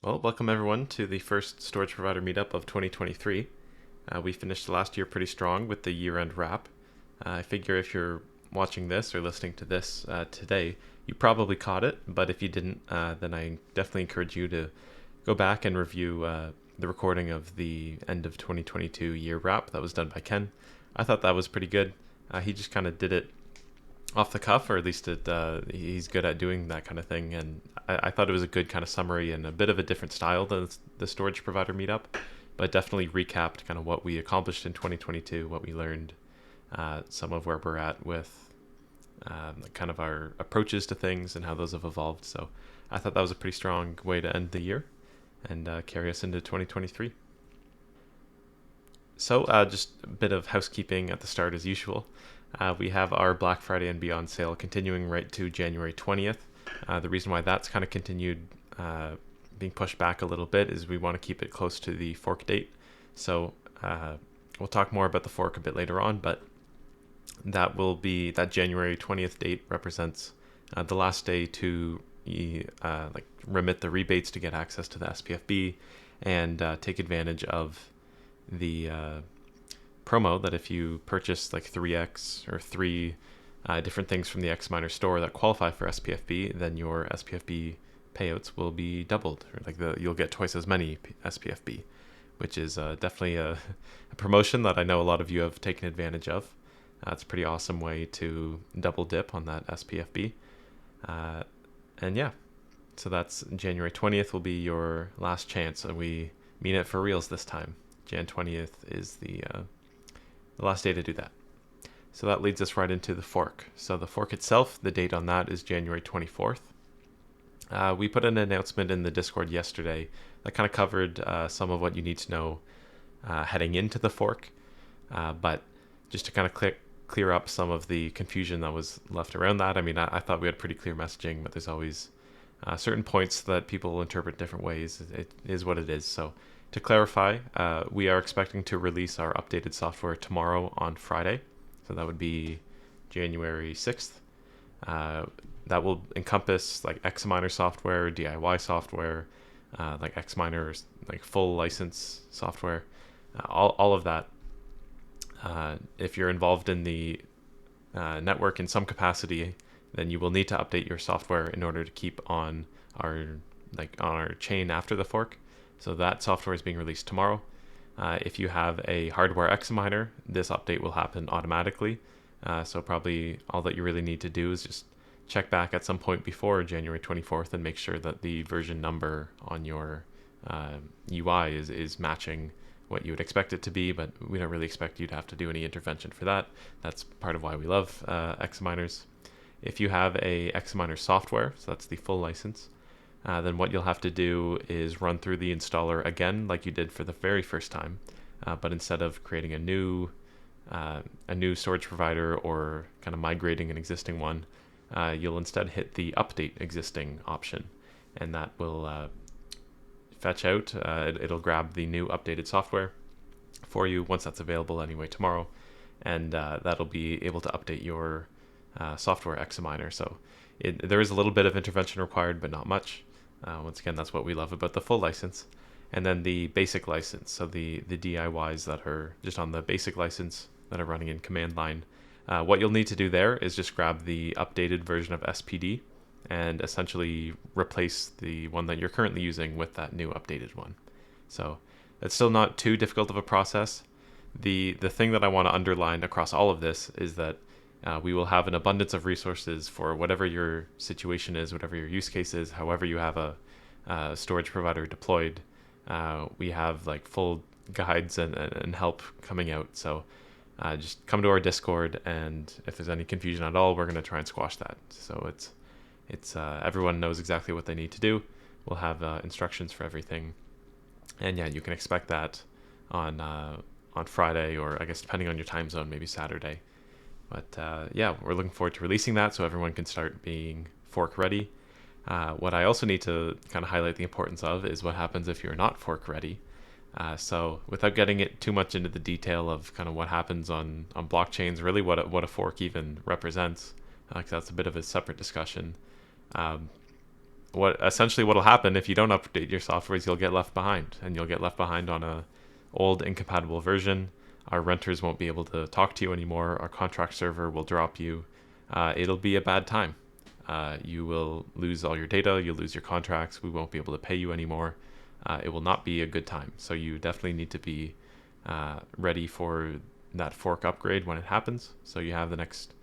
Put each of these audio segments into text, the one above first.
Well, welcome everyone to the first storage provider meetup of 2023. We finished last year pretty strong with the year-end wrap. I figure if you're watching this or listening to this today, you probably caught it, but if you didn't, then I definitely encourage you to go back and review the recording of the end of 2022 year wrap that was done by Ken. I thought that was pretty good. He just kind of did it off the cuff, or at least he's good at doing that kind of thing. And I thought it was a good kind of summary and a bit of a different style than the storage provider meetup, but definitely recapped kind of what we accomplished in 2022, what we learned, some of where we're at with kind of our approaches to things and how those have evolved. So I thought that was a pretty strong way to end the year and carry us into 2023. So just a bit of housekeeping at the start as usual. We have our Black Friday and Beyond sale continuing right to January 20th. The reason why that's kind of continued being pushed back a little bit is we want to keep it close to the fork date. So we'll talk more about the fork a bit later on, but that January 20th date represents the last day to remit the rebates to get access to the SPF-B and take advantage of the promo that if you purchase like 3x or 3 different things from the Xminer store that qualify for SPF-B, then your SPF-B payouts will be doubled, or you'll get twice as many SPF-B, which is definitely a promotion that I know a lot of you have taken advantage of. It's a pretty awesome way to double dip on that SPF-B. And yeah, so that's January 20th will be your last chance, and we mean it for reals this time. Jan 20th is the last day to do that. So that leads us right into the fork. So the fork itself, the date on that is January 24th. We put an announcement in the Discord yesterday that kind of covered some of what you need to know heading into the fork. But just to kind of clear up some of the confusion that was left around that. I mean, I thought we had pretty clear messaging, but there's always certain points that people interpret different ways. It is what it is. So to clarify, we are expecting to release our updated software tomorrow on Friday. So that would be January 6th. That will encompass like Xminer software, DIY software, like Xminer like full license software, all of that. If you're involved in the network in some capacity, then you will need to update your software in order to keep on our chain after the fork. So that software is being released tomorrow. If you have a hardware Xminer, this update will happen automatically. So probably all that you really need to do is just check back at some point before January 24th and make sure that the version number on your UI is matching what you would expect it to be, but we don't really expect you to have to do any intervention for that. That's part of why we love Xminers. If you have a Xminer software, so that's the full license, then what you'll have to do is run through the installer again like you did for the very first time, but instead of creating a new storage provider or kind of migrating an existing one, you'll instead hit the update existing option, and that will fetch out, it'll grab the new updated software for you once that's available anyway tomorrow, and that'll be able to update your software Xminer. So there is a little bit of intervention required, but not much. Once again, that's what we love about the full license. And then the basic license, so the DIYs that are just on the basic license that are running in command line. What you'll need to do there is just grab the updated version of SPD and essentially replace the one that you're currently using with that new updated one. So it's still not too difficult of a process. The thing that I want to underline across all of this is that we will have an abundance of resources for whatever your situation is, whatever your use case is, however you have a storage provider deployed. We have like full guides and help coming out. So just come to our Discord, and if there's any confusion at all, we're going to try and squash that. So it's everyone knows exactly what they need to do. We'll have instructions for everything, and yeah, you can expect that on Friday, or I guess depending on your time zone, maybe Saturday. But yeah, we're looking forward to releasing that so everyone can start being fork ready. What I also need to kind of highlight the importance of is what happens if you're not fork ready. So without getting it too much into the detail of kind of what happens on blockchains, really what a fork even represents, because that's a bit of a separate discussion. what'll happen if you don't update your software is you'll get left behind, and you'll get left behind on a old incompatible version. Our renters won't be able to talk to you anymore. Our contract server will drop you. It'll be a bad time. You will lose all your data. You'll lose your contracts. We won't be able to pay you anymore. It will not be a good time. So you definitely need to be ready for that fork upgrade when it happens. So you have the next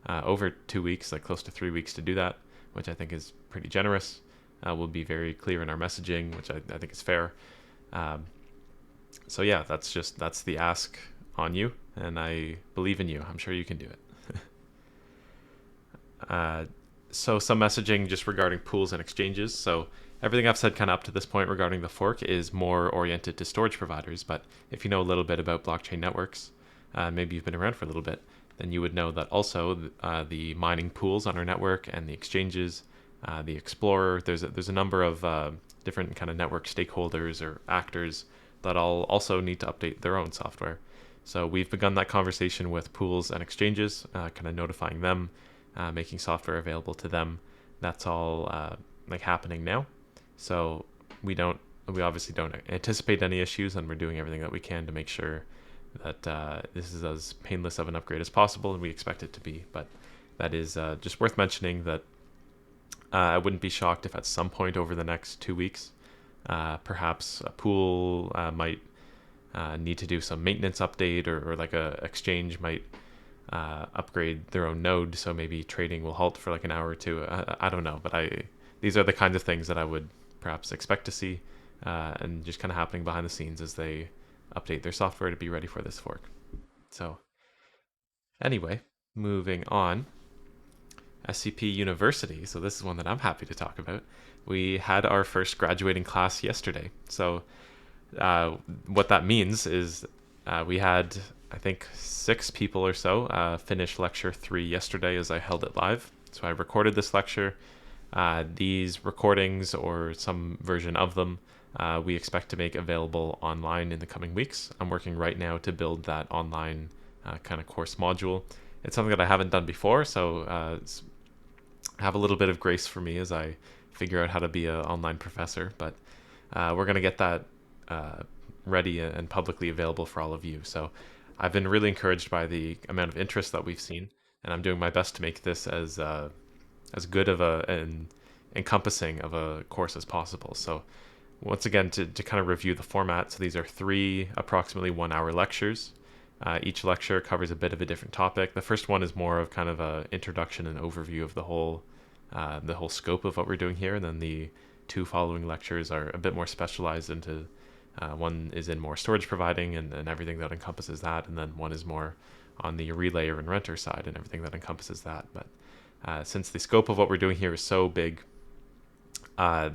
over 2 weeks, like close to 3 weeks to do that, which I think is pretty generous. We'll be very clear in our messaging, which I think is fair. Um, so yeah, that's the ask on you, and I believe in you. I'm sure you can do it. So some messaging just regarding pools and exchanges. So everything I've said kind of up to this point regarding the fork is more oriented to storage providers. But if you know a little bit about blockchain networks, maybe you've been around for a little bit, then you would know that also the mining pools on our network and the exchanges, the Explorer, there's a number of different kind of network stakeholders or actors that all also need to update their own software. So we've begun that conversation with pools and exchanges, kind of notifying them, making software available to them. That's all like happening now. So we obviously don't anticipate any issues, and we're doing everything that we can to make sure that this is as painless of an upgrade as possible, and we expect it to be. But that is just worth mentioning that I wouldn't be shocked if at some point over the next 2 weeks, perhaps a pool might need to do some maintenance update, or like a exchange might upgrade their own node, so maybe trading will halt for like an hour or two. I don't know, but these are the kinds of things that I would perhaps expect to see, and just kind of happening behind the scenes as they update their software to be ready for this fork. So anyway, moving on. SCP University. So this is one that I'm happy to talk about. We had our first graduating class yesterday. So what that means is we had, I think, 6 people or so finish lecture 3 yesterday as I held it live. So I recorded this lecture. These recordings, or some version of them, we expect to make available online in the coming weeks. I'm working right now to build that online kind of course module. It's something that I haven't done before, so have a little bit of grace for me as I figure out how to be an online professor. But we're going to get that ready and publicly available for all of you. So I've been really encouraged by the amount of interest that we've seen, and I'm doing my best to make this as good of an encompassing of a course as possible. So once again, to kind of review the format, so these are 3 approximately 1-hour lectures. Each lecture covers a bit of a different topic. The first one is more of kind of an introduction and overview of the whole scope of what we're doing here, and then the 2 following lectures are a bit more specialized into one is in more storage providing and everything that encompasses that, and then one is more on the relayer and renter side and everything that encompasses that. But since the scope of what we're doing here is so big,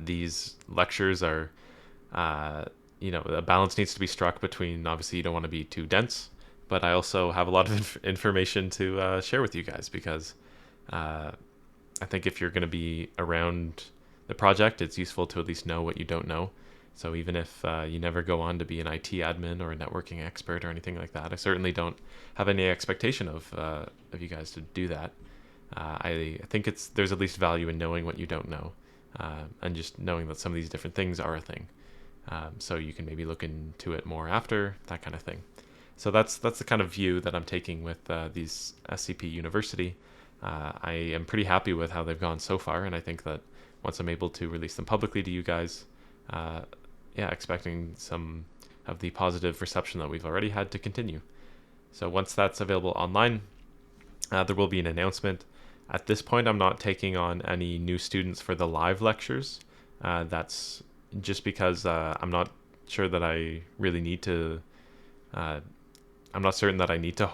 these lectures are, a balance needs to be struck between, obviously you don't want to be too dense, but I also have a lot of information to share with you guys, because I think if you're going to be around the project, it's useful to at least know what you don't know. So even if you never go on to be an IT admin or a networking expert or anything like that, I certainly don't have any expectation of you guys to do that. I think there's at least value in knowing what you don't know, and just knowing that some of these different things are a thing. So you can maybe look into it more after, that kind of thing. So that's the kind of view that I'm taking with these SCP University. I am pretty happy with how they've gone so far, and I think that once I'm able to release them publicly to you guys, expecting some of the positive reception that we've already had to continue. So once that's available online, there will be an announcement. At this point, I'm not taking on any new students for the live lectures. That's just because I'm not sure that I really need to. I'm not certain that I need to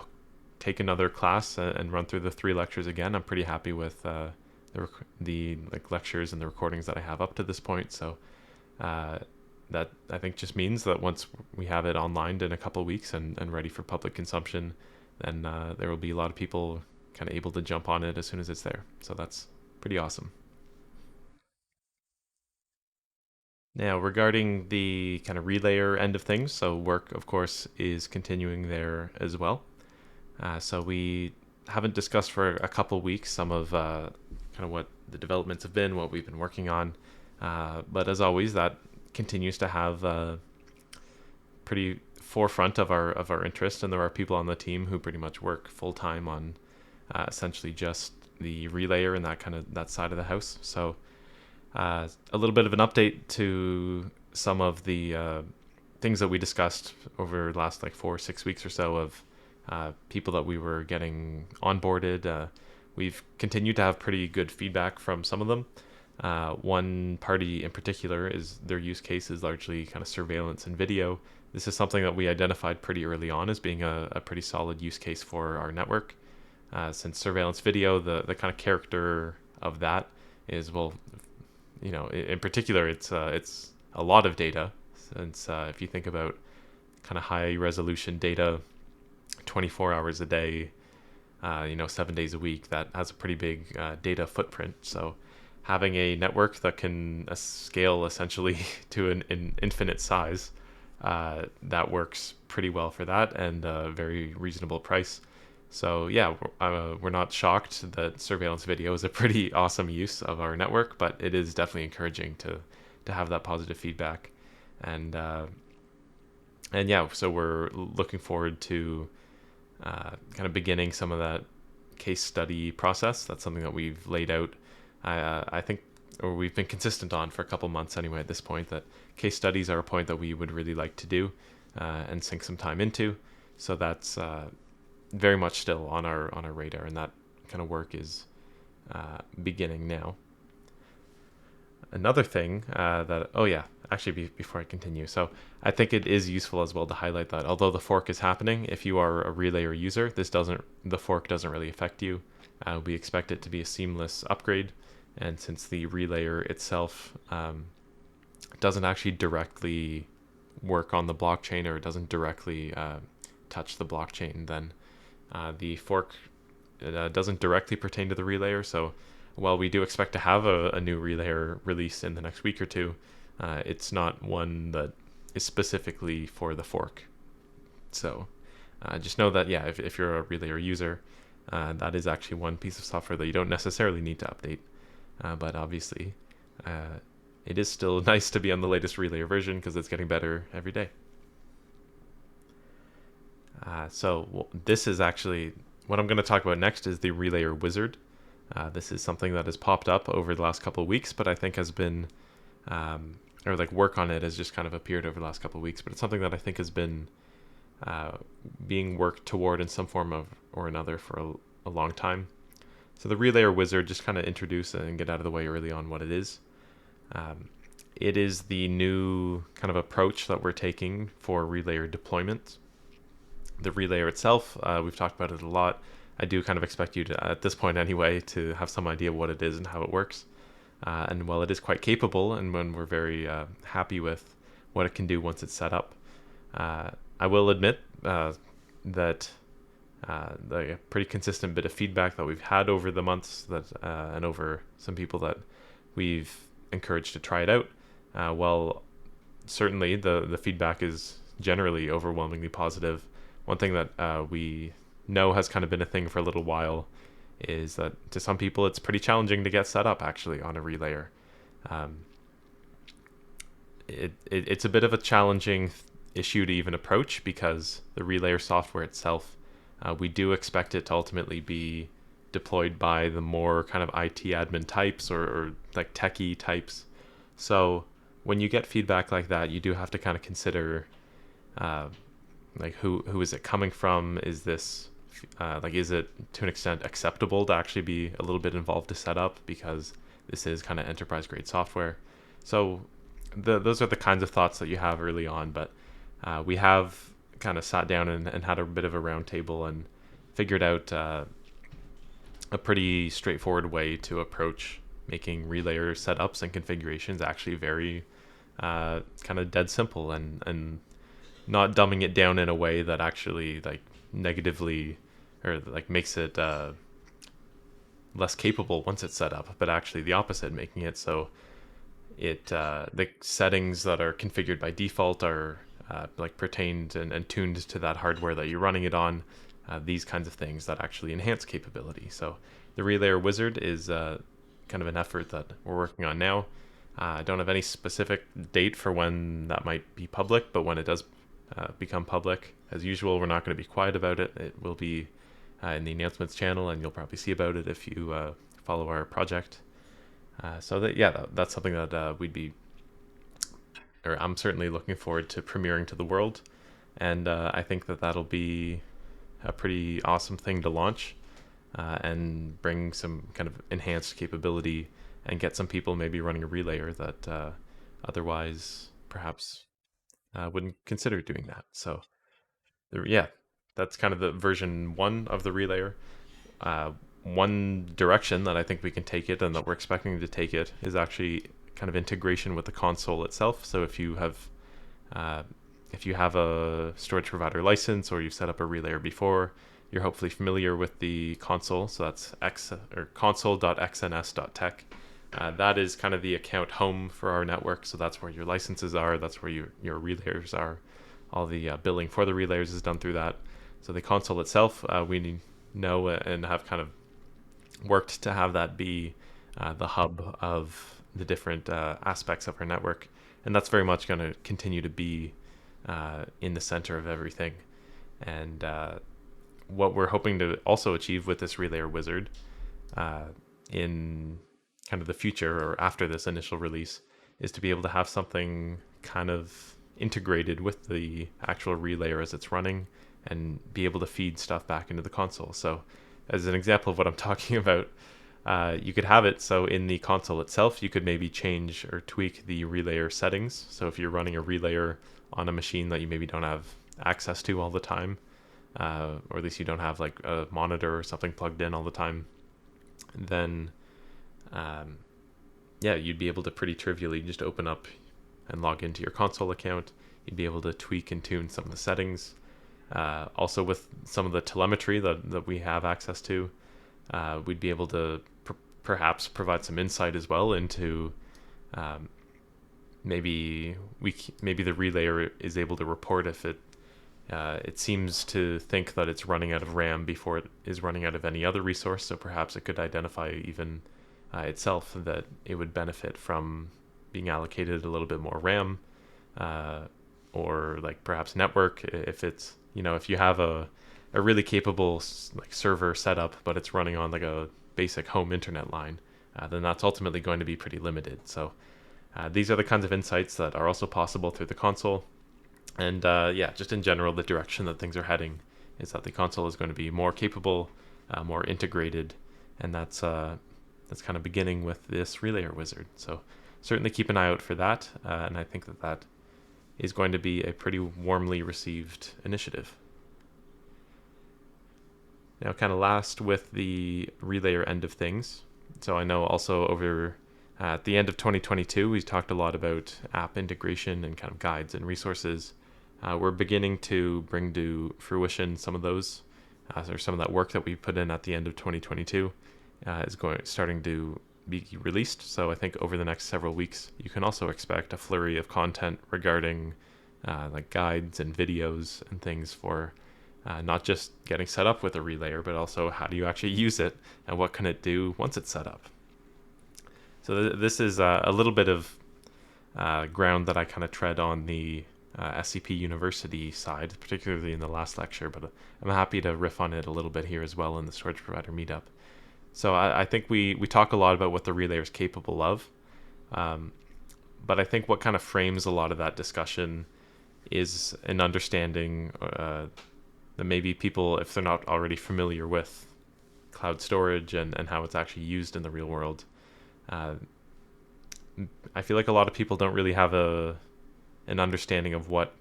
take another class and run through the 3 lectures again. I'm pretty happy with the lectures and the recordings that I have up to this point. So that I think just means that once we have it online in a couple of weeks and ready for public consumption, then there will be a lot of people kind of able to jump on it as soon as it's there. So that's pretty awesome. Now, regarding the kind of relayer end of things, so work, of course, is continuing there as well. So we haven't discussed for a couple weeks some of kind of what the developments have been, what we've been working on. But as always, that continues to have pretty forefront of our interest, and there are people on the team who pretty much work full time on essentially just the relayer and that side of the house. So a little bit of an update to some of the things that we discussed over the last like 4 or 6 weeks or so of people that we were getting onboarded. We've continued to have pretty good feedback from some of them. One party in particular is their use case is largely kind of surveillance and video. This is something that we identified pretty early on as being a pretty solid use case for our network. Since surveillance video, the kind of character of that is, well, in particular, it's a lot of data. Since if you think about kind of high resolution data, 24 hours a day, 7 days a week, that has a pretty big data footprint. So having a network that can scale essentially to an infinite size, that works pretty well for that, and a very reasonable price. So yeah, we're not shocked that surveillance video is a pretty awesome use of our network, but it is definitely encouraging to have that positive feedback. And yeah, so we're looking forward to kind of beginning some of that case study process. That's something that we've laid out, I think, or we've been consistent on for a couple months anyway at this point, that case studies are a point that we would really like to do and sink some time into. So that's very much still on our radar, and that kind of work is beginning now. Another thing before I continue, so I think it is useful as well to highlight that although the fork is happening, if you are a relayer user, the fork doesn't really affect you. We expect it to be a seamless upgrade, and since the relayer itself doesn't actually directly work on the blockchain, or it doesn't directly touch the blockchain, then the fork doesn't directly pertain to the relayer. So while we do expect to have a new relayer release in the next week or two, it's not one that is specifically for the fork. So just know that, yeah, if you're a relayer user, that is actually one piece of software that you don't necessarily need to update. But obviously, it is still nice to be on the latest relayer version because it's getting better every day. This is actually what I'm going to talk about next is the relayer wizard. This is something that has popped up over the last couple of weeks, but I think has been, work on it has just kind of appeared over the last couple of weeks, but it's something that I think has been being worked toward in some form or another for a long time. So the relayer wizard, just kind of introduce and get out of the way early on what it is. It is the new kind of approach that we're taking for relayer deployment. The relayer itself, we've talked about it a lot. I do kind of expect you to, at this point anyway, to have some idea what it is and how it works. And while it is quite capable, and when we're very happy with what it can do once it's set up, I will admit that the pretty consistent bit of feedback that we've had over the months and over some people that we've encouraged to try it out, while certainly the feedback is generally overwhelmingly positive, one thing that we know has kind of been a thing for a little while is that to some people it's pretty challenging to get set up actually on a relayer. It's a bit of a challenging issue to even approach because the relayer software itself, we do expect it to ultimately be deployed by the more kind of IT admin types or like techie types. So when you get feedback like that, you do have to kind of consider like who is it coming from? Is this is it to an extent acceptable to actually be a little bit involved to set up, because this is kind of enterprise grade software. So those are the kinds of thoughts that you have early on, but we have kind of sat down and had a bit of a round table and figured out a pretty straightforward way to approach making relayer setups and configurations actually very kind of dead simple, and not dumbing it down in a way that actually like negatively or like makes it less capable once it's set up, but actually the opposite, making it so it the settings that are configured by default are like pertained and tuned to that hardware that you're running it on, these kinds of things that actually enhance capability. So the relayer wizard is kind of an effort that we're working on now. I don't have any specific date for when that might be public, but when it does become public, as usual, we're not going to be quiet about it. It will be in the announcements channel, and you'll probably see about it if you follow our project. That's something that I'm certainly looking forward to premiering to the world, and I think that that'll be a pretty awesome thing to launch and bring some kind of enhanced capability and get some people maybe running a relayer that otherwise perhaps wouldn't consider doing that. So yeah, that's kind of the version 1 of the relayer. Uh, One direction that I think we can take it and that we're expecting to take it is actually kind of integration with the console itself. So uh, if you have a storage provider license or you've set up a relayer before, you're hopefully familiar with the console. So that's console.xns.tech. That is kind of the account home for our network. So that's where your licenses are. That's where your relayers are. All the billing for the relayers is done through that. So the console itself, we know and have kind of worked to have that be the hub of the different aspects of our network. And that's very much going to continue to be in the center of everything. And what we're hoping to also achieve with this relayer wizard in kind of the future or after this initial release is to be able to have something kind of integrated with the actual relayer as it's running and be able to feed stuff back into the console. So as an example of what I'm talking about, you could have it so in the console itself, you could maybe change or tweak the relayer settings. So if you're running a relayer on a machine that you maybe don't have access to all the time, or at least you don't have like a monitor or something plugged in all the time, then you'd be able to pretty trivially just open up and log into your console account. You'd be able to tweak and tune some of the settings. Also with some of the telemetry that we have access to, we'd be able to perhaps provide some insight as well into maybe the relayer is able to report if it seems to think that it's running out of RAM before it is running out of any other resource. So perhaps it could identify even itself that it would benefit from being allocated a little bit more RAM, or like perhaps network if it's, if you have a really capable like server setup, but it's running on like a basic home internet line, then that's ultimately going to be pretty limited. So these are the kinds of insights that are also possible through the console. And just in general, the direction that things are heading is that the console is going to be more capable, more integrated, and that's kind of beginning with this relayer wizard. So certainly keep an eye out for that, and I think that is going to be a pretty warmly received initiative. Now, kind of last with the relayer end of things. So I know also over at the end of 2022, we talked a lot about app integration and kind of guides and resources. We're beginning to bring to fruition some of those, or some of that work that we put in at the end of 2022 is starting to be released. So I think over the next several weeks, you can also expect a flurry of content regarding like guides and videos and things for not just getting set up with a relayer, but also how do you actually use it and what can it do once it's set up. So this is a little bit of ground that I kind of tread on the SCP University side, particularly in the last lecture, but I'm happy to riff on it a little bit here as well in the storage provider meetup. So I think we talk a lot about what the relayer is capable of, but I think what kind of frames a lot of that discussion is an understanding that maybe people, if they're not already familiar with cloud storage and how it's actually used in the real world, I feel like a lot of people don't really have an understanding of what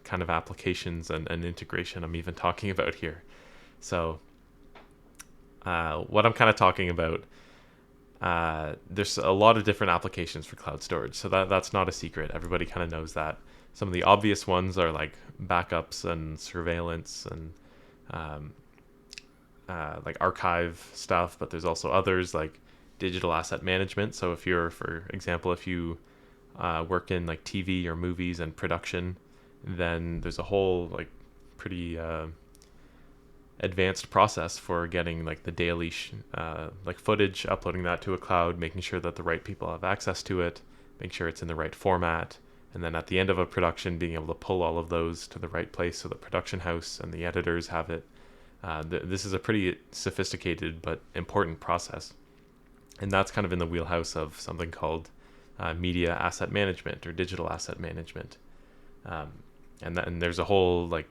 kind of applications and integration I'm even talking about here. So what I'm kind of talking about, there's a lot of different applications for cloud storage. So that's not a secret. Everybody kind of knows that. Some of the obvious ones are like backups and surveillance and like archive stuff, but there's also others like digital asset management. So if you're, for example, if you work in like TV or movies and production, then there's a whole like pretty advanced process for getting like the daily like footage, uploading that to a cloud, making sure that the right people have access to it, make sure it's in the right format, and then at the end of a production, being able to pull all of those to the right place so the production house and the editors have it. This is a pretty sophisticated but important process, and that's kind of in the wheelhouse of something called media asset management or digital asset management. And there's a whole like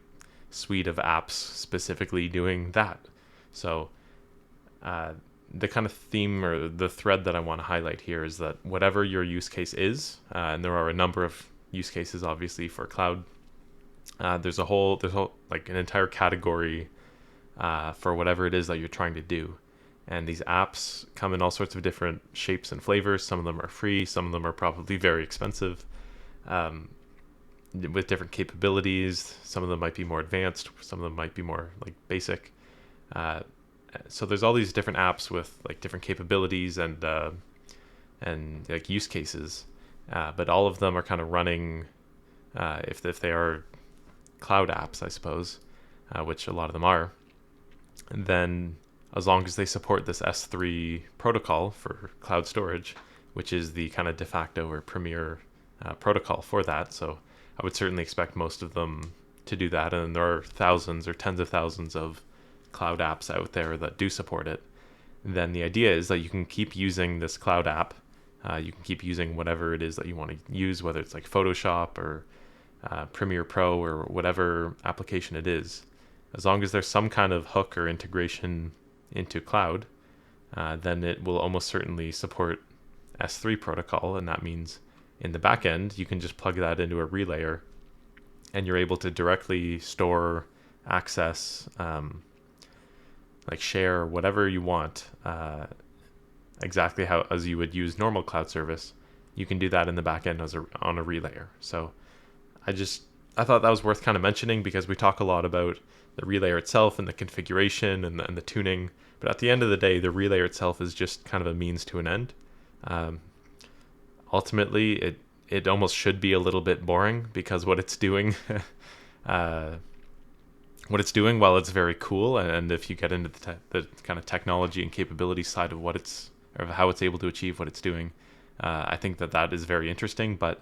suite of apps specifically doing that. So the kind of theme or the thread that I want to highlight here is that whatever your use case is, and there are a number of use cases obviously for cloud. There's like an entire category for whatever it is that you're trying to do. And these apps come in all sorts of different shapes and flavors. Some of them are free, some of them are probably very expensive, with different capabilities. Some of them might be more advanced, some of them might be more like basic. So there's all these different apps with like different capabilities and like use cases, but all of them are kind of running, if they are cloud apps, I suppose, which a lot of them are. And then as long as they support this S3 protocol for cloud storage, which is the kind of de facto or premier protocol for that. So I would certainly expect most of them to do that. And there are thousands or tens of thousands of cloud apps out there that do support it. And then the idea is that you can keep using this cloud app. You can keep using whatever it is that you want to use, whether it's like Photoshop or Premiere Pro or whatever application it is. As long as there's some kind of hook or integration into cloud, then it will almost certainly support S3 protocol. And that means in the back end, you can just plug that into a relayer and you're able to directly store, access, like share whatever you want, exactly how as you would use normal cloud service. You can do that in the back end on a relayer. So I thought that was worth kind of mentioning because we talk a lot about the relayer itself and the configuration and the tuning, but at the end of the day, the relayer itself is just kind of a means to an end. Ultimately, it almost should be a little bit boring because what it's doing, while it's very cool, and if you get into the kind of technology and capability side of how it's able to achieve what it's doing, I think that is very interesting. But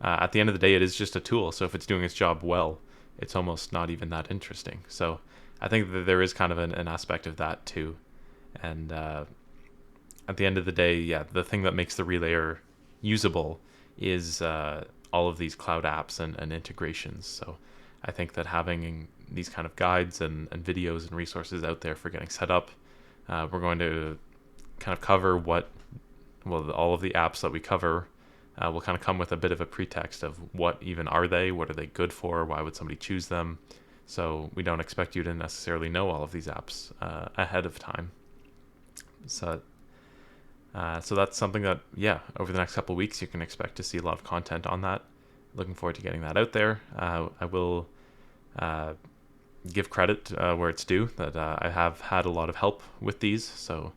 at the end of the day, it is just a tool. So if it's doing its job well, it's almost not even that interesting. So I think that there is kind of an aspect of that too. And at the end of the day, yeah, the thing that makes the relayer usable is all of these cloud apps and integrations. So I think that having these kind of guides and videos and resources out there for getting set up, we're going to kind of cover all of the apps that we cover will kind of come with a bit of a pretext of what even are they, what are they good for, why would somebody choose them. So we don't expect you to necessarily know all of these apps ahead of time. So that's something that, yeah, over the next couple of weeks you can expect to see a lot of content on that. Looking forward to getting that out there. I will give credit where it's due that I have had a lot of help with these. So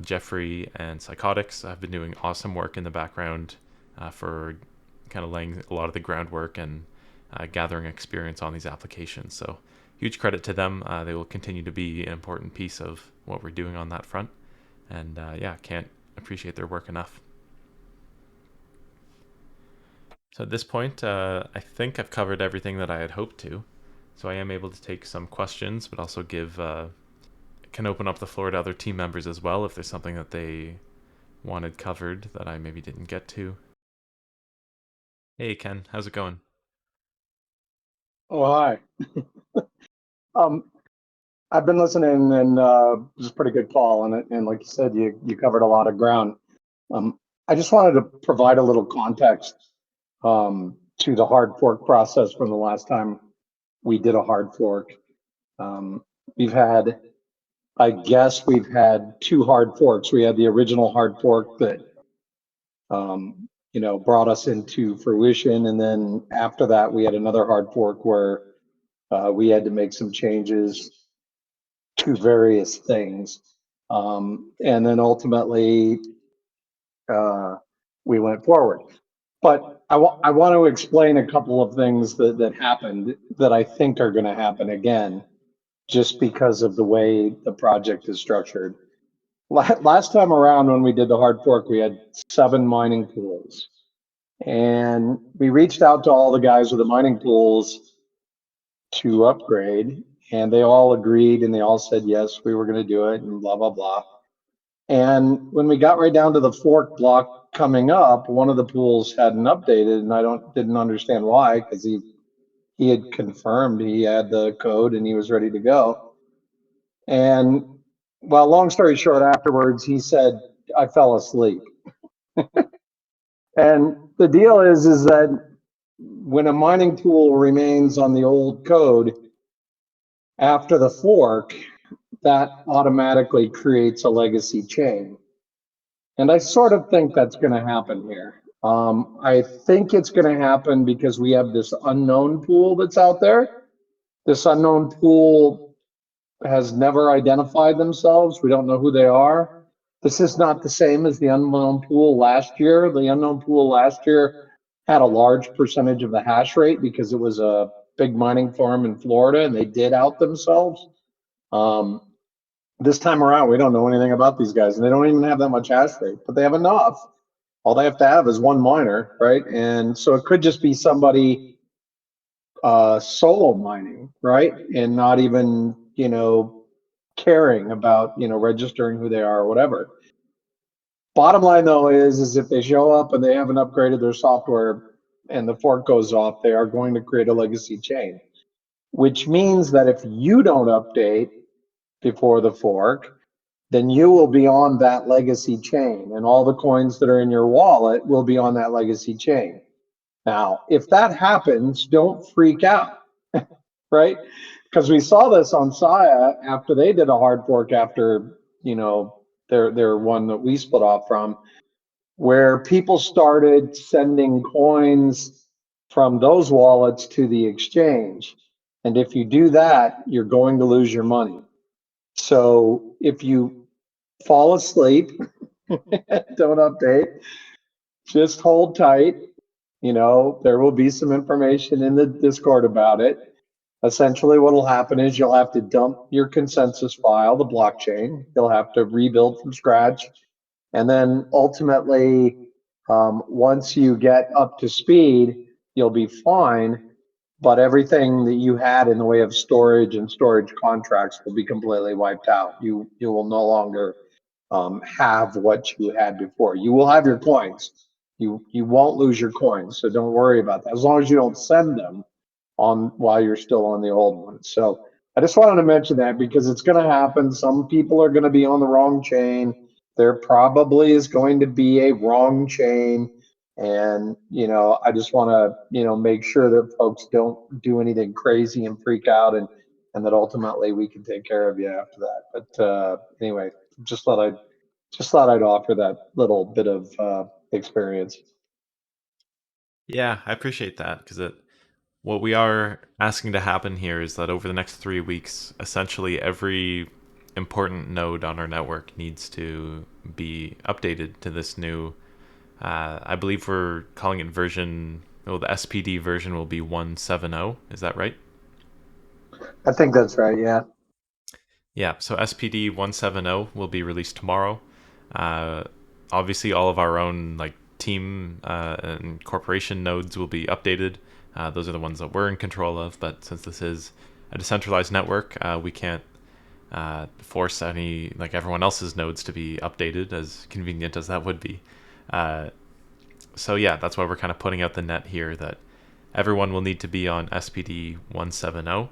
Jeffrey and Psychotics have been doing awesome work in the background for kind of laying a lot of the groundwork and gathering experience on these applications. So huge credit to them. They will continue to be an important piece of what we're doing on that front. And yeah, can't appreciate their work enough. So at this point, I think I've covered everything that I had hoped to. So I am able to take some questions, but also can open up the floor to other team members as well if there's something that they wanted covered that I maybe didn't get to. Hey Ken, how's it going? Oh, hi. Um, I've been listening, and it was a pretty good call, and like you said, you covered a lot of ground. I just wanted to provide a little context to the hard fork process from the last time we did a hard fork. Um, we've had, I guess, we've had two hard forks. We had the original hard fork that brought us into fruition, and then after that, we had another hard fork where we had to make some changes to various things. And then ultimately, we went forward. But I want to explain a couple of things that happened that I think are going to happen again, just because of the way the project is structured. Last time around, when we did the hard fork, we had 7 mining pools. And we reached out to all the guys with the mining pools to upgrade, and they all agreed and they all said yes, we were going to do it, and blah blah blah. And when we got right down to the fork block coming up, one of the pools hadn't updated, and I didn't understand why, because he had confirmed he had the code and he was ready to go. And well, long story short, afterwards he said I fell asleep. And the deal is that when a mining pool remains on the old code after the fork, that automatically creates a legacy chain. And I sort of think that's going to happen here. I think it's going to happen because we have this unknown pool that's out there. This unknown pool has never identified themselves. We don't know who they are. This is not the same as the unknown pool last year. The unknown pool last year had a large percentage of the hash rate because it was a big mining farm in Florida and they did out themselves. Um, this time around, we don't know anything about these guys and they don't even have that much hash rate, but they have enough. All they have to have is one miner, right? And so it could just be somebody solo mining, right? And not even, caring about, registering who they are or whatever. Bottom line though is if they show up and they haven't upgraded their software and the fork goes off, they are going to create a legacy chain, which means that if you don't update before the fork, then you will be on that legacy chain and all the coins that are in your wallet will be on that legacy chain. Now, if that happens, don't freak out, right? Because we saw this on Saya after they did a hard fork after, their one that we split off from, where people started sending coins from those wallets to the exchange. And if you do that, you're going to lose your money. So if you fall asleep, don't update, just hold tight. There will be some information in the Discord about it. Essentially, what will happen is you'll have to dump your consensus file, the blockchain. You'll have to rebuild from scratch. And then ultimately, once you get up to speed, you'll be fine. But everything that you had in the way of storage and storage contracts will be completely wiped out. You will no longer have what you had before. You will have your coins. You won't lose your coins, so don't worry about that. As long as you don't send them on while you're still on the old one. So I just wanted to mention that because it's going to happen. Some people are going to be on the wrong chain. There probably is going to be a wrong chain. And, I just want to, make sure that folks don't do anything crazy and freak out and that ultimately we can take care of you after that. But anyway, just thought I'd offer that little bit of experience. Yeah, I appreciate that because what we are asking to happen here is that over the next 3 weeks, essentially every important node on our network needs to be updated to this new. I believe we're calling it version. Well, the SPD version will be 170. Is that right? I think that's right. Yeah. Yeah. So SPD 170 will be released tomorrow. Uh, Obviously, all of our own team and corporation nodes will be updated. Those are the ones that we're in control of. But since this is a decentralized network, we can't force any everyone else's nodes to be updated, as convenient as that would be. Uh, so yeah, that's why we're kind of putting out the net here that everyone will need to be on SPD 170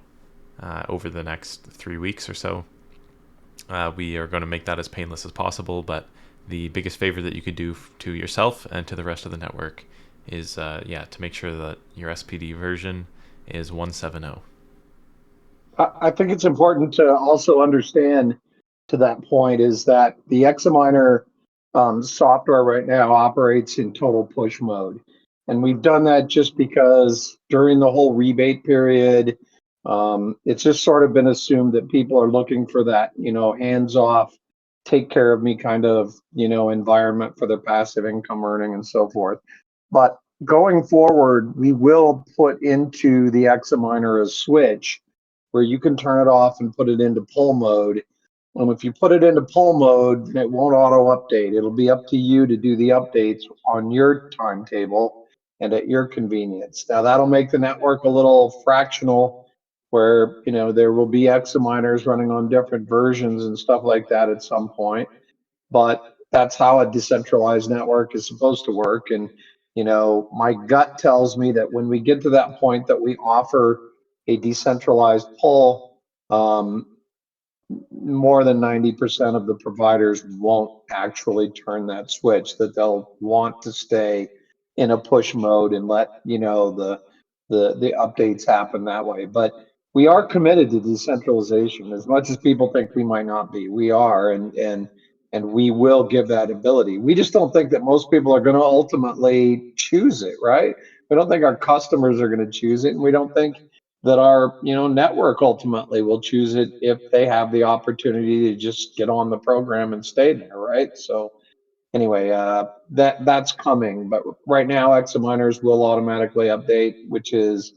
over the next 3 weeks or so. We are going to make that as painless as possible, but the biggest favor that you could do to yourself and to the rest of the network is to make sure that your SPD version is 170. I think it's important to also understand to that point is that the Examiner software right now operates in total push mode. And we've done that just because during the whole rebate period, it's just sort of been assumed that people are looking for that, hands off, take care of me kind of, environment for their passive income earning and so forth. But going forward, we will put into the Examiner a switch where you can turn it off and put it into pull mode. And if you put it into pull mode, it won't auto update. It'll be up to you to do the updates on your timetable. and at your convenience. Now that'll make the network a little fractional where, there will be EXA miners running on different versions and stuff like that at some point, but that's how a decentralized network is supposed to work. And, my gut tells me that when we get to that point that we offer a decentralized pull, more than 90% of the providers won't actually turn that switch, that they'll want to stay in a push mode and let the updates happen that way. But we are committed to decentralization as much as people think we might not be. We are, and we will give that ability. We just don't think that most people are going to ultimately choose it, right? We don't think our customers are going to choose it, and we don't think that our network ultimately will choose it if they have the opportunity to just get on the program and stay there, right? So anyway, that's coming, but right now examiners will automatically update, which is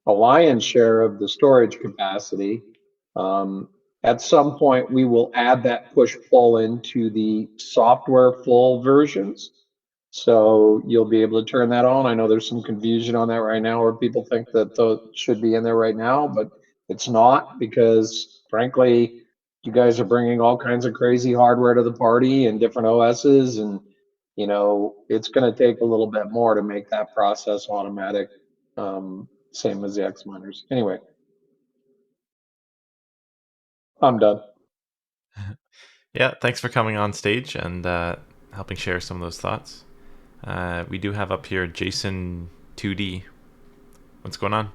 a lion's share of the storage capacity. At some point we will add that push pull into the software full versions, so you'll be able to turn that on. I know there's some confusion on that right now where people think that those should be in there right now, but it's not, because frankly, you guys are bringing all kinds of crazy hardware to the party and different OSs, and it's going to take a little bit more to make that process automatic. Same as the X miners. Anyway, I'm done. Yeah, thanks for coming on stage and helping share some of those thoughts. We do have up here Jason 2D. What's going on?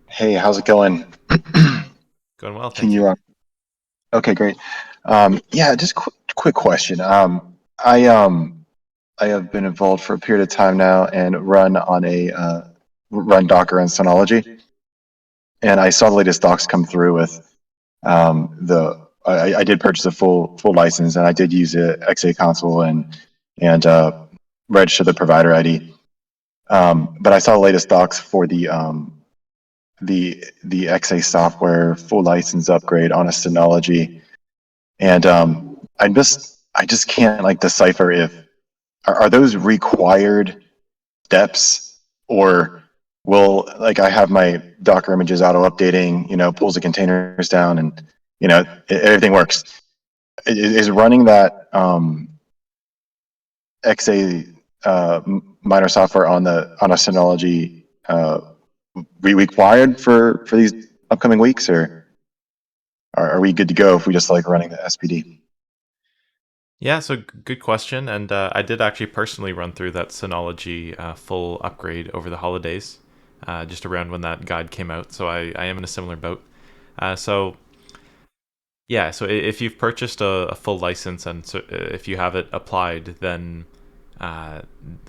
Hey, how's it going? Going well, Can thank you. you? Okay, great. Yeah, just quick question. I have been involved for a period of time now and run Docker and Synology, and I saw the latest docs come through with I did purchase a full license, and I did use the XA console and register the provider ID. But I saw the latest docs for the XA software full license upgrade on a Synology, and I just can't like decipher if are those required steps, or will, like, I have my Docker images auto updating, pulls the containers down, and everything works. Is running that XA miner software on a Synology required for these upcoming weeks, or are we good to go if we just like running the SPD? Yeah, so good question. And I did actually personally run through that Synology full upgrade over the holidays, just around when that guide came out. So I am in a similar boat. So yeah, so if you've purchased a full license and so if you have it applied, then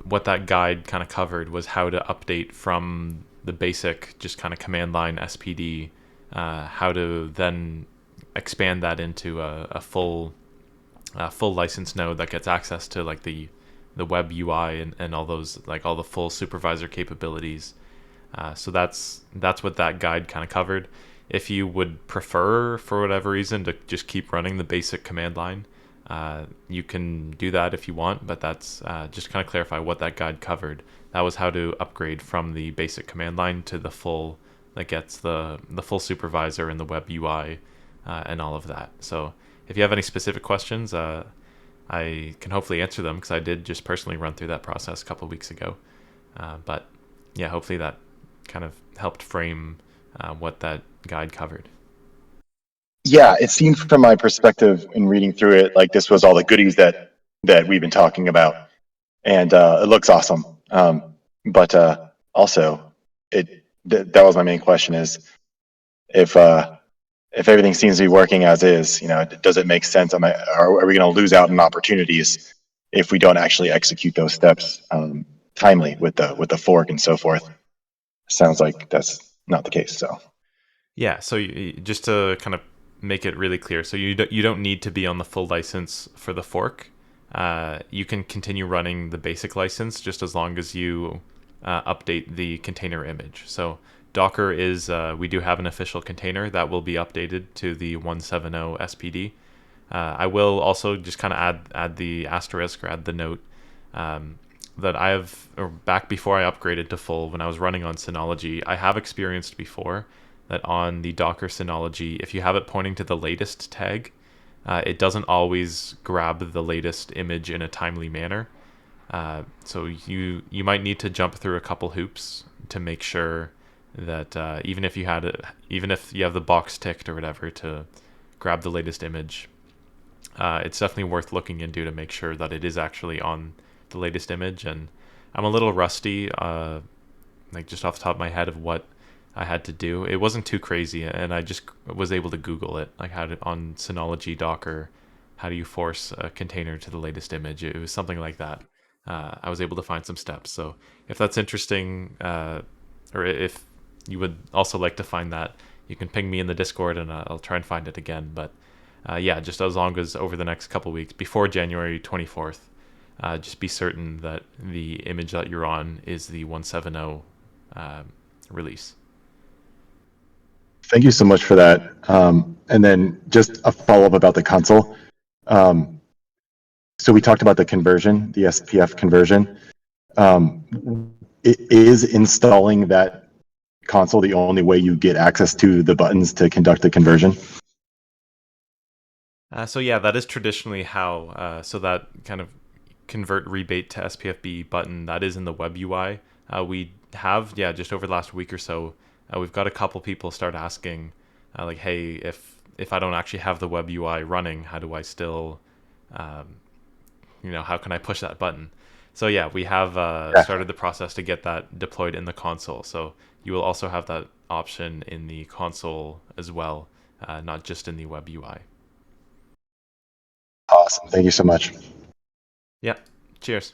what that guide kind of covered was how to update from the basic, just kind of command line SPD, how to then expand that into a full license node that gets access to like the web UI and all those, like all the full supervisor capabilities. So that's what that guide kind of covered. If you would prefer, for whatever reason, to just keep running the basic command line, you can do that if you want, but that's just kind of clarify what that guide covered. That was how to upgrade from the basic command line to the full, that gets the full supervisor and the web UI and all of that. So if you have any specific questions, I can hopefully answer them, because I did just personally run through that process a couple of weeks ago. But yeah, hopefully that kind of helped frame what that guide covered. Yeah, it seemed from my perspective in reading through it like this was all the goodies that we've been talking about, and it looks awesome. But also, that was my main question: is if everything seems to be working as is, does it make sense? Are we going to lose out on opportunities if we don't actually execute those steps timely with the fork and so forth? Sounds like that's not the case. So Yeah, so just to kind of make it really clear, so you don't need to be on the full license for the fork. You can continue running the basic license just as long as you update the container image. So Docker is, we do have an official container that will be updated to the 170 SPD. I will also just kind of add the asterisk, or add the note, that I have, or back before I upgraded to full when I was running on Synology, I have experienced before that on the Docker Synology, if you have it pointing to the latest tag, it doesn't always grab the latest image in a timely manner. So you might need to jump through a couple hoops to make sure that even if you have the box ticked or whatever to grab the latest image, it's definitely worth looking into to make sure that it is actually on the latest image. And I'm a little rusty, like just off the top of my head of what I had to do. It wasn't too crazy, and I just was able to Google it. Like how to, on Synology Docker, how do you force a container to the latest image? It was something like that. I was able to find some steps. So if that's interesting, or if you would also like to find that, you can ping me in the Discord, and I'll try and find it again. But yeah, just as long as over the next couple weeks, before January 24th, just be certain that the image that you're on is the 170 release. Thank you so much for that. And then just a follow-up about the console. So we talked about the conversion, the SPF conversion. It is installing that console the only way you get access to the buttons to conduct the conversion? So yeah, that is traditionally how. So that kind of convert rebate to SPF-B button that is in the web UI. We have just over the last week or so, we've got a couple people start asking, like, hey, if I don't actually have the web UI running, how do I still, how can I push that button? So yeah, we have started the process to get that deployed in the console. So you will also have that option in the console as well, not just in the web UI. Awesome. Thank you so much. Yeah. Cheers.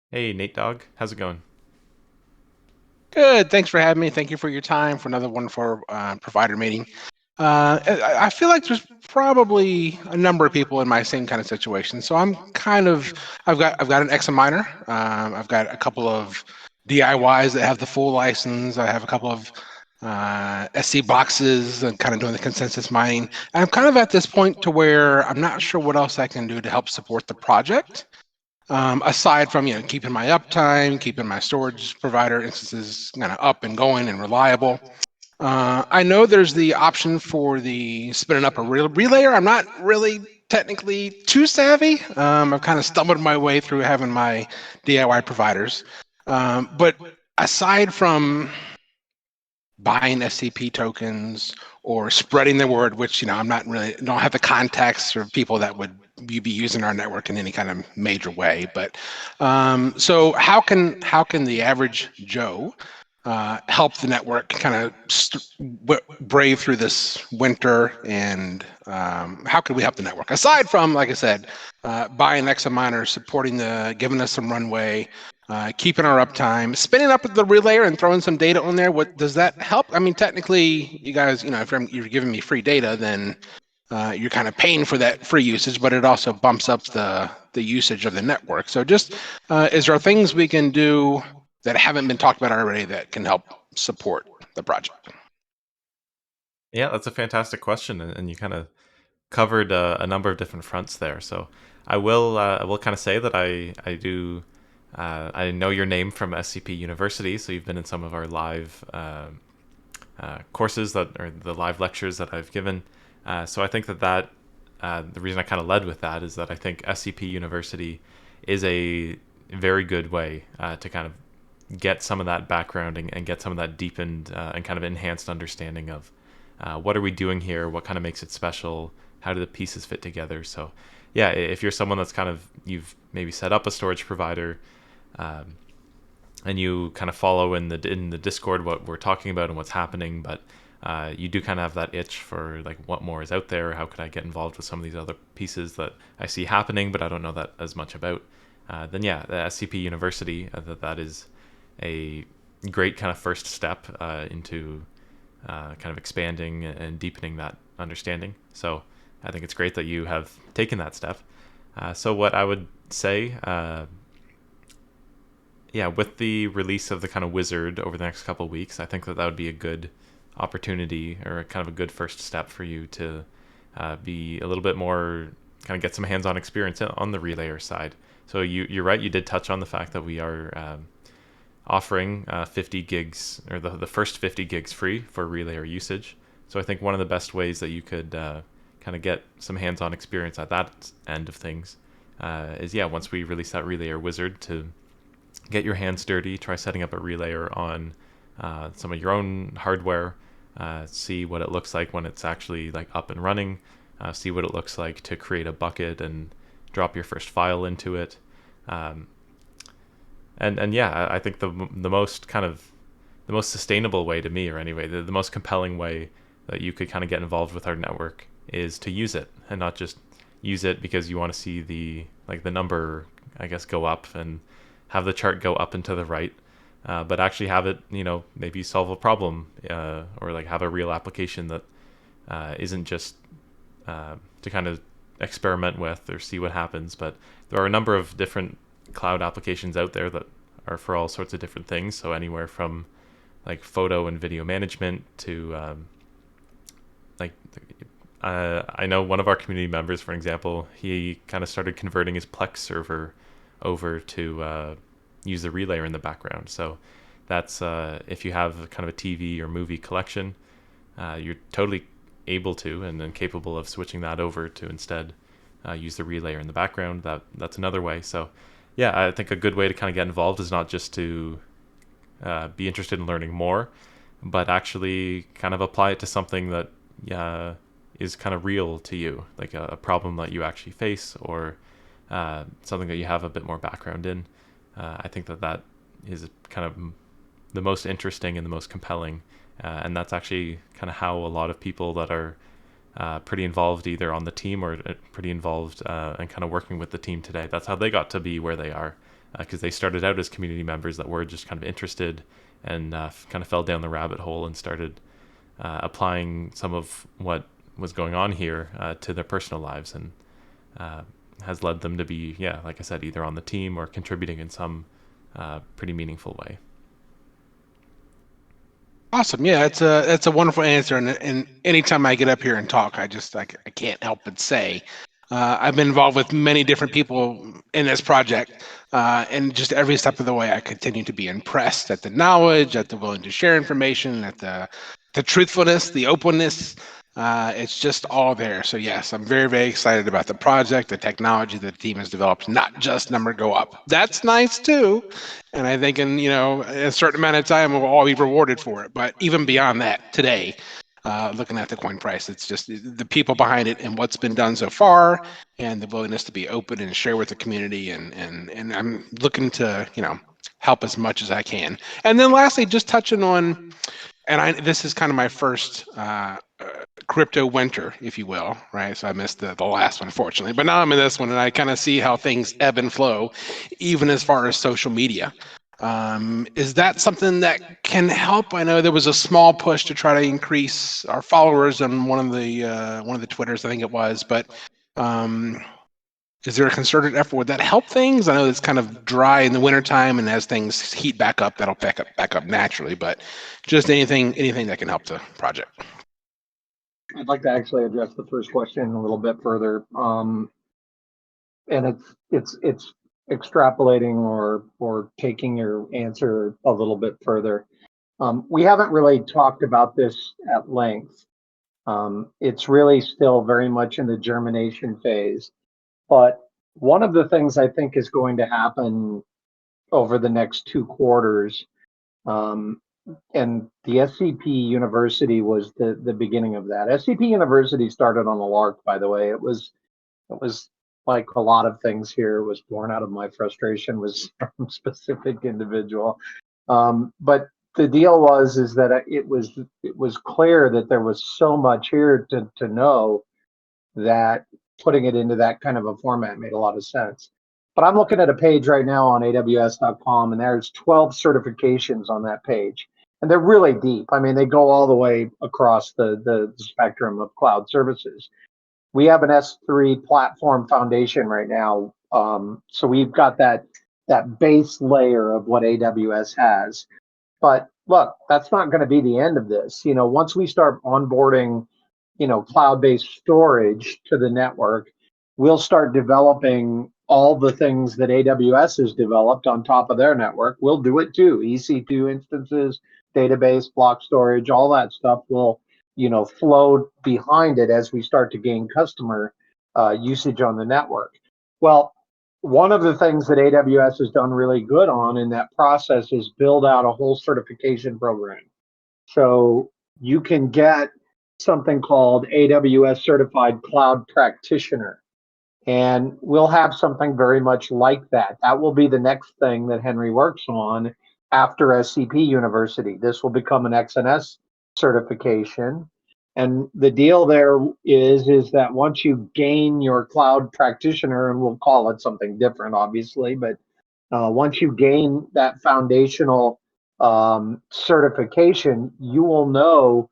Hey, Nate Dogg. How's it going? Good. Thanks for having me. Thank you for your time for another wonderful provider meeting. I feel like there's probably a number of people in my same kind of situation. So I've got an Examiner. I've got a couple of DIYs that have the full license. I have a couple of SC boxes and kind of doing the consensus mining. And I'm kind of at this point to where I'm not sure what else I can do to help support the project. Aside from keeping my uptime, keeping my storage provider instances kind of up and going and reliable. I know there's the option for the spinning up a relayer. I'm not really technically too savvy. I've kind of stumbled my way through having my DIY providers. But aside from buying SCP tokens or spreading the word, which I'm not really don't have the contacts or people that would be using our network in any kind of major way. But so how can the average Joe help the network kind of brave through this winter, and how can we help the network aside from, like I said, buying Examiner, giving us some runway, keeping our uptime, spinning up the relayer and throwing some data on there? What does that help? I mean, technically, you guys, if you're giving me free data, then you're kind of paying for that free usage, but it also bumps up the usage of the network. So just, is there things we can do that haven't been talked about already that can help support the project? Yeah, that's a fantastic question, and you kind of covered a number of different fronts there. So I will kind of say that I do. I know your name from SCP University, so you've been in some of our live courses or the live lectures that I've given. So I think that the reason I kind of led with that is that I think SCP University is a very good way to kind of get some of that background and get some of that deepened and kind of enhanced understanding of what are we doing here, what kind of makes it special, how do the pieces fit together. So yeah, if you're someone that's you've maybe set up a storage provider, and you kind of follow in the Discord what we're talking about and what's happening, but you do kind of have that itch for like what more is out there, how could I get involved with some of these other pieces that I see happening but I don't know that as much about, then yeah, the SCP University, that is a great kind of first step into kind of expanding and deepening that understanding. So I think it's great that you have taken that step. So what I would say, with the release of the kind of wizard over the next couple of weeks, I think that would be a good opportunity or kind of a good first step for you to be a little bit more kind of get some hands-on experience on the relayer side. So you're right. You did touch on the fact that we are offering 50 gigs, or the first 50 gigs free for relayer usage. So I think one of the best ways that you could kind of get some hands-on experience at that end of things is, once we release that relayer wizard, to get your hands dirty, try setting up a relayer on some of your own hardware, see what it looks like when it's actually like up and running, see what it looks like to create a bucket and drop your first file into it. I think the most kind of the most sustainable way, to me, or anyway, the most compelling way that you could kind of get involved with our network is to use it, and not just use it because you want to see the number, I guess, go up and have the chart go up and to the right, but actually have it, maybe solve a problem, or like have a real application that isn't just to kind of experiment with or see what happens. But there are a number of different cloud applications out there that are for all sorts of different things. So anywhere from like photo and video management to I know one of our community members, for example, he kind of started converting his Plex server over to use the relayer in the background. So that's if you have kind of a TV or movie collection, you're totally able to and then capable of switching that over to instead use the relayer in the background. That's another way. So I think a good way to kind of get involved is not just to be interested in learning more, but actually kind of apply it to something that is kind of real to you, like a problem that you actually face, or something that you have a bit more background in. I think that is kind of the most interesting and the most compelling, and that's actually kind of how a lot of people that are pretty involved either on the team or pretty involved and kind of working with the team today, that's how they got to be where they are, because they started out as community members that were just kind of interested and kind of fell down the rabbit hole and started applying some of what was going on here to their personal lives, and has led them to be, like I said, either on the team or contributing in some pretty meaningful way. Awesome. Yeah, it's a wonderful answer. And anytime I get up here and talk, I can't help but say, I've been involved with many different people in this project, and just every step of the way, I continue to be impressed at the knowledge, at the willing to share information, at the truthfulness, the openness. It's just all there. So yes, I'm very, very excited about the project, the technology that the team has developed, not just number go up. That's nice too. And I think in a certain amount of time, we'll all be rewarded for it. But even beyond that, today, looking at the coin price, it's just the people behind it and what's been done so far, and the willingness to be open and share with the community. And I'm looking to, help as much as I can. And then lastly, just touching on, this is kind of my first crypto winter, if you will, right? So I missed the last one, unfortunately, but now I'm in this one, and I kind of see how things ebb and flow, even as far as social media. Is that something that can help? I know there was a small push to try to increase our followers on one of the Twitters, I think it was, but is there a concerted effort? Would that help things? I know it's kind of dry in the wintertime, and as things heat back up, that'll back up naturally, but just anything that can help the project. I'd like to actually address the first question a little bit further, and it's extrapolating or taking your answer a little bit further. We haven't really talked about this at length. It's really still very much in the germination phase. But one of the things I think is going to happen over the next 2 quarters, and the SCP University was the beginning of that. SCP University started on a lark, by the way. It was like a lot of things here, was born out of my frustration with some specific individual. But the deal is that it was clear that there was so much here to know that putting it into that kind of a format made a lot of sense. But I'm looking at a page right now on AWS.com, and there's 12 certifications on that page. And they're really deep. I mean, they go all the way across the spectrum of cloud services. We have an S3 platform foundation right now. So we've got that base layer of what AWS has. But look, that's not going to be the end of this. Once we start onboarding cloud-based storage to the network, we'll start developing all the things that AWS has developed on top of their network. We'll do it too. EC2 instances, database, block storage, all that stuff will, flow behind it as we start to gain customer usage on the network. Well, one of the things that AWS has done really good on in that process is build out a whole certification program. So you can get something called AWS Certified Cloud Practitioner. And we'll have something very much like that. That will be the next thing that Henry works on after SCP University. This will become an XNS certification. And the deal there is that once you gain your cloud practitioner, and we'll call it something different, obviously, but once you gain that foundational certification, you will know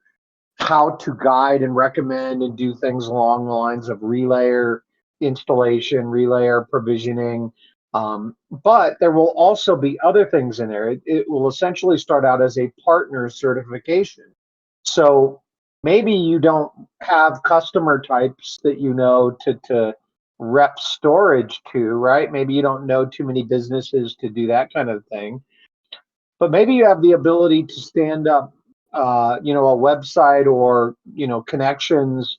how to guide and recommend and do things along the lines of relayer installation, relayer provisioning. But there will also be other things in there. It will essentially start out as a partner certification. So maybe you don't have customer types that to rep storage to, right? Maybe you don't know too many businesses to do that kind of thing. But maybe you have the ability to stand up, a website or, connections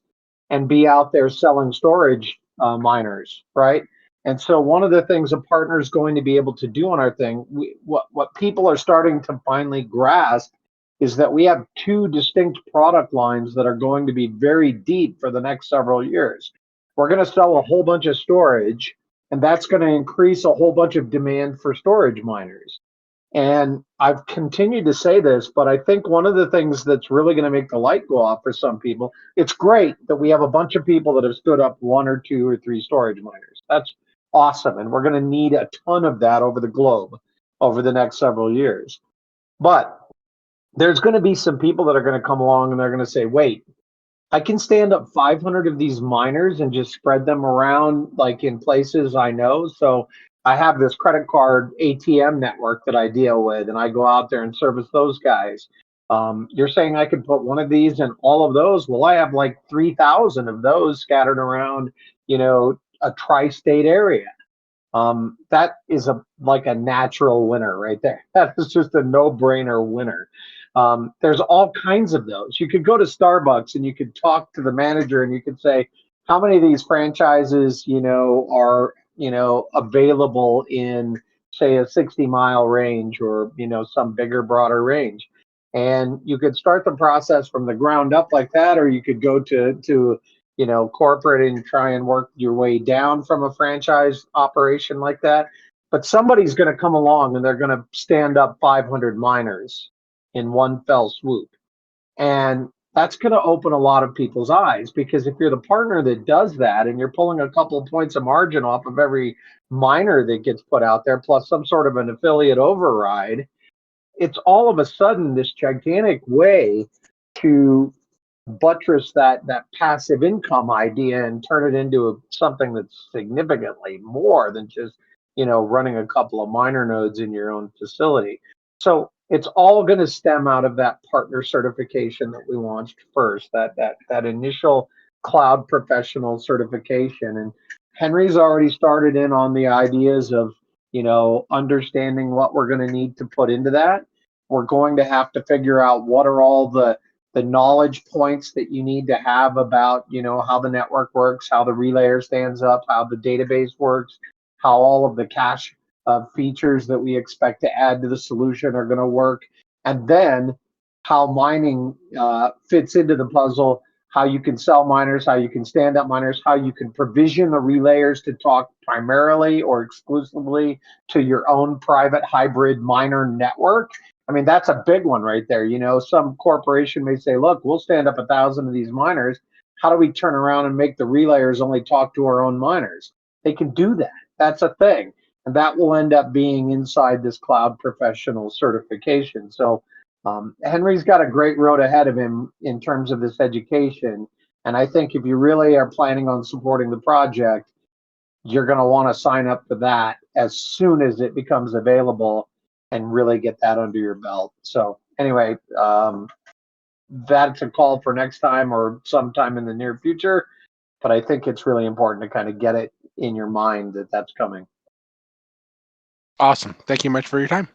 and be out there selling storage miners, right? And so one of the things a partner is going to be able to do on our thing, what people are starting to finally grasp is that we have two distinct product lines that are going to be very deep for the next several years. We're going to sell a whole bunch of storage, and that's going to increase a whole bunch of demand for storage miners. And I've continued to say this, but I think one of the things that's really going to make the light go off for some people, it's great that we have a bunch of people that have stood up 1 or 2 or 3 storage miners. That's awesome. And we're going to need a ton of that over the globe over the next several years. But there's going to be some people that are going to come along and they're going to say, wait, I can stand up 500 of these miners and just spread them around like in places I know. So I have this credit card ATM network that I deal with, and I go out there and service those guys. You're saying I could put one of these in all of those? Well, I have like 3,000 of those scattered around, a tri-state area. That is like a natural winner right there. That is just a no-brainer winner. There's all kinds of those. You could go to Starbucks and you could talk to the manager and you could say, how many of these franchises, are, available in, say, a 60-mile range or, some bigger, broader range. And you could start the process from the ground up like that, or you could go to corporate and try and work your way down from a franchise operation like that. But somebody's going to come along and they're going to stand up 500 miners in one fell swoop. And that's going to open a lot of people's eyes, because if you're the partner that does that and you're pulling a couple of points of margin off of every miner that gets put out there, plus some sort of an affiliate override, it's all of a sudden this gigantic way to buttress that passive income idea and turn it into something that's significantly more than just running a couple of miner nodes in your own facility. So it's all going to stem out of that partner certification that we launched first, that initial cloud professional certification. And Henry's already started in on the ideas of understanding what we're going to need to put into that. We're going to have to figure out what are all the knowledge points that you need to have about how the network works, how the relayer stands up, how the database works, how all of the cache features that we expect to add to the solution are going to work, and then how mining fits into the puzzle, how you can sell miners, how you can stand up miners, how you can provision the relayers to talk primarily or exclusively to your own private hybrid miner network. I mean, that's a big one right there. Some corporation may say, look, we'll stand up 1,000 of these miners. How do we turn around and make the relayers only talk to our own miners? They can do that. That's a thing. And that will end up being inside this cloud professional certification. So Henry's got a great road ahead of him in terms of this education. And I think if you really are planning on supporting the project, you're going to want to sign up for that as soon as it becomes available and really get that under your belt. So anyway, that's a call for next time or sometime in the near future. but I think it's really important to kind of get it in your mind that that's coming. Awesome. Thank you much for your time.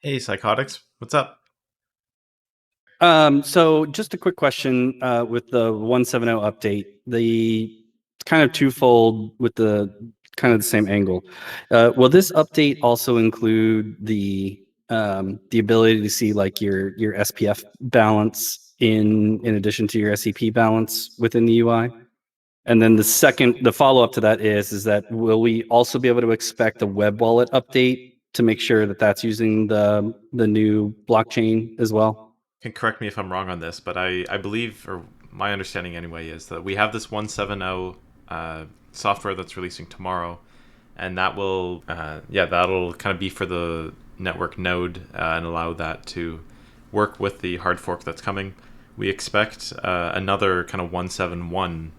Hey, Psychotics, what's up? So just a quick question with the 170 update. It's kind of twofold with the kind of the same angle. Will this update also include the ability to see like your SPF balance in addition to your SEP balance within the UI? And then the follow up to that is that will we also be able to expect a web wallet update to make sure that that's using the new blockchain as well? Can correct me if I'm wrong on this, but I believe, or my understanding anyway, is that we have this 170 software that's releasing tomorrow, and that will, that'll kind of be for the network node and allow that to work with the hard fork that's coming. We expect another kind of 171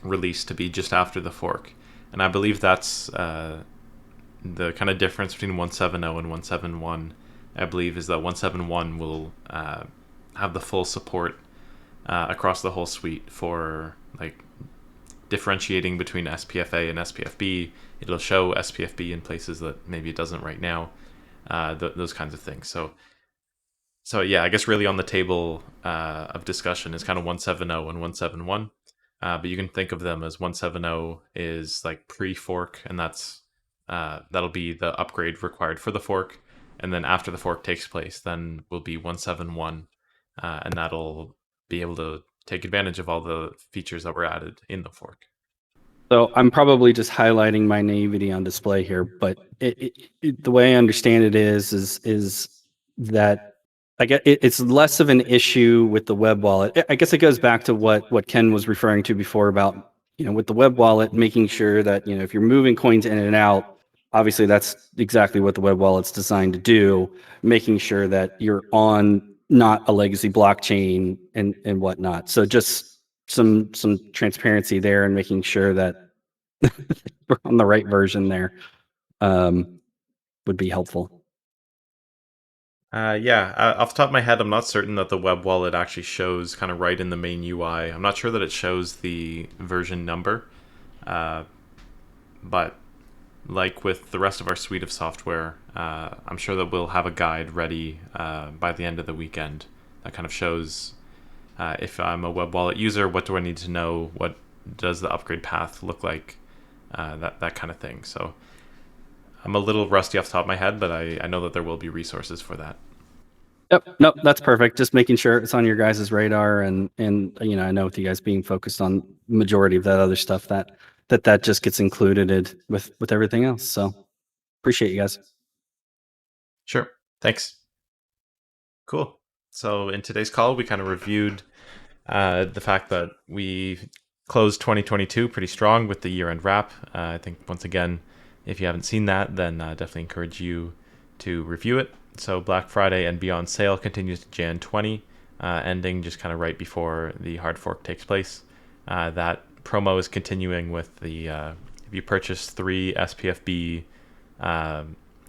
release to be just after the fork, and I believe that's the kind of difference between 170 and 171. I believe is that 171 will have the full support across the whole suite for like differentiating between SPF-A and SPF-B. It'll show SPF-B in places that maybe it doesn't right now. Those kinds of things. So yeah, I guess really on the table of discussion is kind of 170 and 171. But you can think of them as 170 is like pre-fork, and that'll be the upgrade required for the fork. And then after the fork takes place, then will be 171, and that'll be able to take advantage of all the features that were added in the fork. So I'm probably just highlighting my naivety on display here, but the way I understand it is that I guess it's less of an issue with the web wallet. I guess it goes back to what Ken was referring to before about, with the web wallet, making sure that, if you're moving coins in and out, obviously that's exactly what the web wallet's designed to do, making sure that you're on not a legacy blockchain and whatnot. So just some transparency there and making sure that we're on the right version there would be helpful. Off the top of my head, I'm not certain that the web wallet actually shows kind of right in the main UI. I'm not sure that it shows the version number, but like with the rest of our suite of software, I'm sure that we'll have a guide ready by the end of the weekend that kind of shows if I'm a web wallet user, what do I need to know? What does the upgrade path look like? That kind of thing. So I'm a little rusty off the top of my head, but I know that there will be resources for that. Yep. Nope. That's perfect. Just making sure it's on your guys' radar, and I know with you guys being focused on majority of that other stuff that just gets included with everything else. So appreciate you guys. Sure. Thanks. Cool. So in today's call, we kind of reviewed the fact that we closed 2022 pretty strong with the year-end wrap. I think once again, if you haven't seen that, then definitely encourage you to review it. So Black Friday and Beyond sale continues to Jan 20, ending just kind of right before the hard fork takes place. That promo is continuing with the if you purchase 3 SPF-B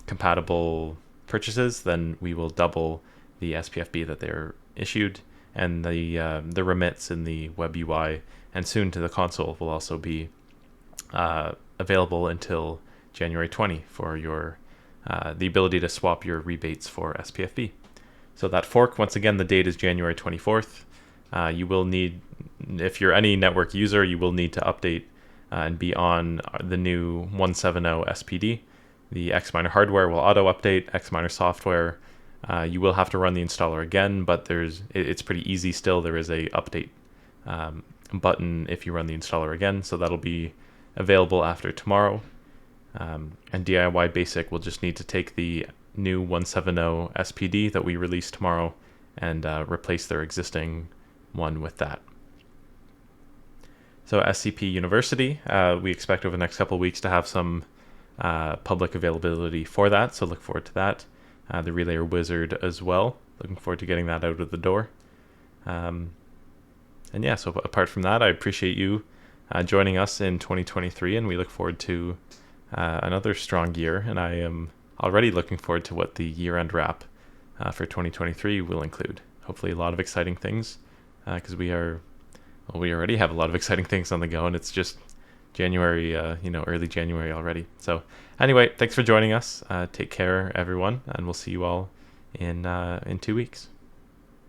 compatible purchases, then we will double the SPF-B that they're issued, and the remits in the web UI and soon to the console will also be available until January 20 for your the ability to swap your rebates for SPF-B. So that fork, once again, the date is January 24th. You will need, if you're any network user, you will need to update and be on the new 170 SPD. The Xminer hardware will auto-update. Xminer software, you will have to run the installer again, but it's pretty easy still. There is a update button if you run the installer again, so that'll be available after tomorrow. And DIY Basic will just need to take the new 170 SPD that we release tomorrow and replace their existing one with that. So SCP University, we expect over the next couple of weeks to have some public availability for that, so look forward to that. The Relayer Wizard as well, looking forward to getting that out of the door. And yeah, so apart from that, I appreciate you joining us in 2023, and we look forward to another strong year, and I am already looking forward to what the year-end wrap for 2023 will include. Hopefully a lot of exciting things because we already have a lot of exciting things on the go, and it's just January, early January already. So anyway, thanks for joining us. Take care, everyone, and we'll see you all in 2 weeks.